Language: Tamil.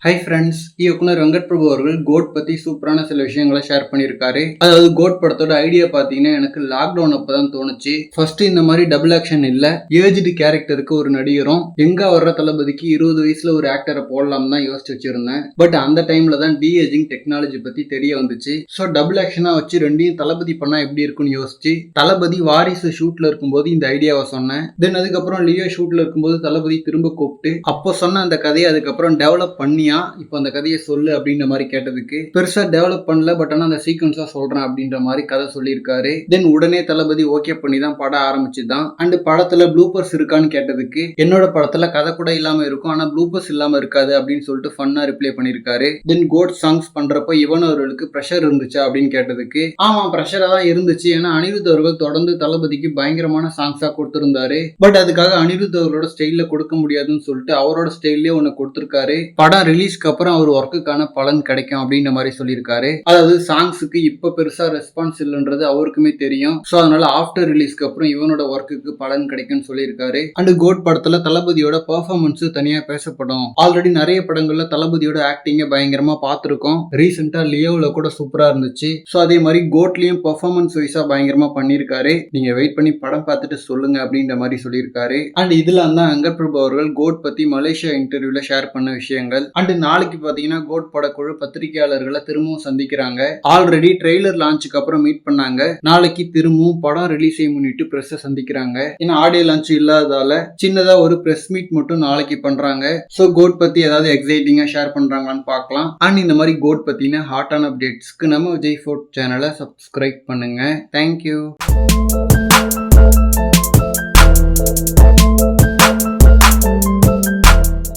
ஹை ஃப்ரெண்ட்ஸ், இயக்குனர் வெங்கட் பிரபு அவர்கள் கோட் பத்தி சூப்பரான சில விஷயங்களை ஷேர் பண்ணியிருக்காரு. அதாவது கோட் படத்தோட ஐடியா பாத்தீங்கன்னா எனக்கு லாக்டவுன் அப்பதான் தோணுச்சு. ஃபர்ஸ்ட் இந்த மாதிரி டபுள் ஆக்ஷன் இல்ல, ஏஜ்டு கேரக்டருக்கு ஒரு நடிகரும் எங்க வர்ற தளபதிக்கு 20 வயசுல ஒரு ஆக்டரை போடலாம் தான் யோசிச்சு வச்சிருந்தேன். பட் அந்த டைம்ல தான் டிஏஜிங் டெக்னாலஜி பத்தி தெரிய வந்துச்சு. ஸோ டபுள் ஆக்ஷனா வச்சு ரெண்டையும் தளபதி பண்ணா எப்படி இருக்குன்னு யோசிச்சு தளபதி வாரிசு ஷூட்ல இருக்கும்போது இந்த ஐடியாவை சொன்னேன். தென் அதுக்கப்புறம் லியோ ஷூட்ல இருக்கும்போது தளபதி திரும்ப கூப்பிட்டு அப்போ சொன்ன அந்த கதையை அதுக்கப்புறம் டெவலப் பண்ணியா இப்போ அந்த கதையை சொல்லு அப்படின்ற மாதிரி கேட்டதுக்கு பெருசா டெவலப் பண்ணல, பட் ஆனா அந்த சீக்வன்ஸா சொல்றேன் அப்படின்ற மாதிரி கதை சொல்லியிருக்காரு. தென் உடனே தளபதி ஓகே பண்ணி தான் படம் ஆரம்பிச்சுதான். அண்ட் படத்துல ப்ளூப்பர்ஸ் இருக்கான்னு கேட்டதுக்கு என்னோட படத்துல கதை கூட இல்லாம இருக்கும், ஆனா ப்ளூப்பர்ஸ் இல்லாம இருக்காது அப்படின்னு சொல்லிட்டு ஃபன்னா ரிப்ளை பண்ணிருக்காரு. தென் கோட் சாங்ஸ் பண்றப்ப இவன் அவர்களுக்கு ப்ரெஷர் இருந்துச்சா அப்படின்னு கேட்டதுக்கு ஆமா ப்ரெஷரா தான் இருந்துச்சு, ஏன்னா அனிருத் அவர்கள் தொடர்ந்து தளபதிக்கு பயங்கரமான சாங்ஸா கொடுத்திருந்தாரு. பட் அதுக்காக அனிருத் அவர்களோட ஸ்டைல்ல கொடுக்க முடியாதுன்னு சொல்லிட்டு அவரோட ஸ்டைல்லே ஒன்னு கொடுத்திருக்காரு. படம் ரிலீஸ்க்கு அப்புறம் அவர் ஒர்க்குக்கான பலன் கிடைக்கும் அப்படின்ற மாதிரி சொல்லியிருக்காரு. அதாவது சாங்ஸுக்கு இப்ப பெருசா ரெஸ்பான்ஸ் இல்லைன்றது அவருக்குமே தெரியும். ஸோ அதனால ஆஃப்டர் ரிலீஸ்க்கு அப்புறம் இவனோட ஒர்க்குக்கு பலன் கிடைக்கும்னு சொல்லியிருக்காரு. அண்ட் கோட் படத்துல தளபதியோட பெர்ஃபார்மன்ஸ் தனியா பேசப்படும். ஆல்ரெடி நிறைய படங்கள்ல தளபதியோட ஆக்டிங்க பயங்கரமா பார்த்திருக்கோம். ரீசெண்டா லியோவில் கூட சூப்பரா இருந்துச்சு. ஸோ அதே மாதிரி கோட்லயும் பெர்ஃபார்மன்ஸ் வைஸா பயங்கரமா பண்ணியிருக்காரு. நீங்க வெயிட் பண்ணி படம் பார்த்துட்டு சொல்லுங்க அப்படின்ற மாதிரி சொல்லியிருக்காரு. அண்ட் இதுல தான் வெங்கட் பிரபு அவர்கள் கோட் பத்தி மலேசியா இன்டர்வியூல ஷேர் பண்ண விஷயங்கள். அண்ட் நாளைக்கு பாத்தீங்கன்னா கோட் படக்குழு பத்திரிகையாளர்களை திரும்பவும் சந்திக்கிறாங்க. ஆல்ரெடி ட்ரெய்லர் லான்ச்சுக்கு அப்புறம் மீட் பண்ணாங்க. நாளைக்கு திரும்பவும் படம் ரிலீஸை முன்னிட்டு பிரஸ் சந்திக்கிறாங்க. ஏன்னா ஆடியோ லான்ச் இல்லாததால சின்னதா ஒரு பிரஸ் மீட் மட்டும் நாளைக்கு பண்றாங்க. சோ கோட் பத்தி ஏதாவது எக்ஸைட்டிங்கா ஷேர் பண்றாங்களான்னு பார்க்கலாம். அண்ட் இந்த மாதிரி கோட் பத்தின ஹாட்டான அப்டேட்ஸ்க்கு நம்ம விஜய் ஃபோர்ட் சேனலை சப்ஸ்கிரைப் பண்ணுங்க. தேங்க்யூ.